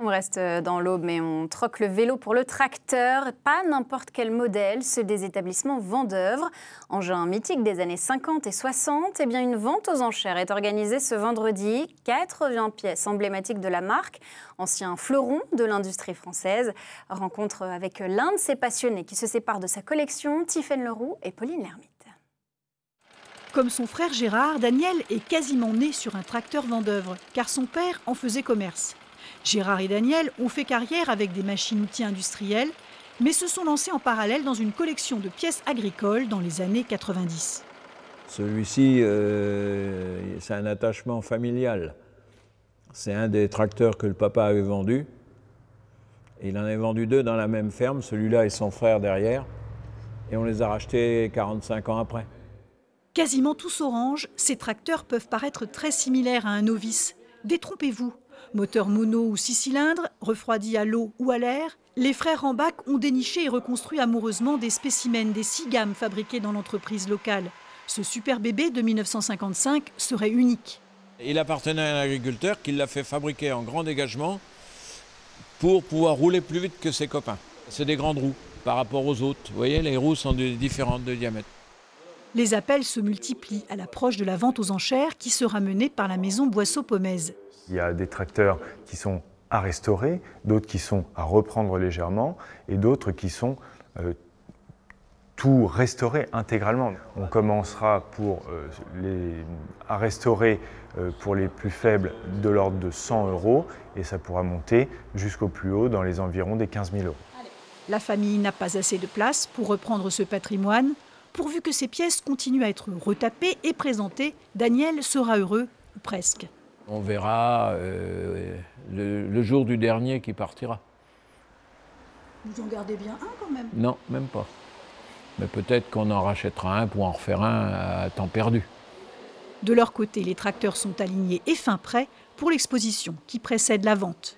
On reste dans l'Aube, mais on troque le vélo pour le tracteur. Pas n'importe quel modèle, ceux des établissements Vendeuvre. Engin mythique des années 50 et 60, eh bien une vente aux enchères est organisée ce vendredi. 80 pièces emblématiques de la marque, ancien fleuron de l'industrie française. Rencontre avec l'un de ces passionnés qui se sépare de sa collection, Tiffaine Leroux et Pauline Lermite. Comme son frère Gérard, Daniel est quasiment né sur un tracteur Vendeuvre, car son père en faisait commerce. Gérard et Daniel ont fait carrière avec des machines-outils industrielles, mais se sont lancés en parallèle dans une collection de pièces agricoles dans les années 90. Celui-ci, c'est un attachement familial. C'est un des tracteurs que le papa avait vendu. Il en avait vendu deux dans la même ferme, celui-là et son frère derrière. Et on les a rachetés 45 ans après. Quasiment tous orange, ces tracteurs peuvent paraître très similaires à un novice. Détrompez-vous. Moteur mono ou 6 cylindres, refroidi à l'eau ou à l'air, les frères Rambach ont déniché et reconstruit amoureusement des spécimens des 6 gammes fabriquées dans l'entreprise locale. Ce super bébé de 1955 serait unique. Il appartenait à un agriculteur qui l'a fait fabriquer en grand dégagement pour pouvoir rouler plus vite que ses copains. C'est des grandes roues par rapport aux autres. Vous voyez, les roues sont différentes de diamètre. Les appels se multiplient à l'approche de la vente aux enchères qui sera menée par la maison Boisseau-Pomez. Il y a des tracteurs qui sont à restaurer, d'autres qui sont à reprendre légèrement et d'autres qui sont tout restaurés intégralement. On commencera à restaurer pour les plus faibles de l'ordre de 100 € et ça pourra monter jusqu'au plus haut dans les environs des 15 000 €. La famille n'a pas assez de place pour reprendre ce patrimoine. Pourvu que ces pièces continuent à être retapées et présentées, Daniel sera heureux, ou presque. On verra le jour du dernier qui partira. Vous en gardez bien un quand même? Non, même pas. Mais peut-être qu'on en rachètera un pour en refaire un à temps perdu. De leur côté, les tracteurs sont alignés et fin prêts pour l'exposition qui précède la vente.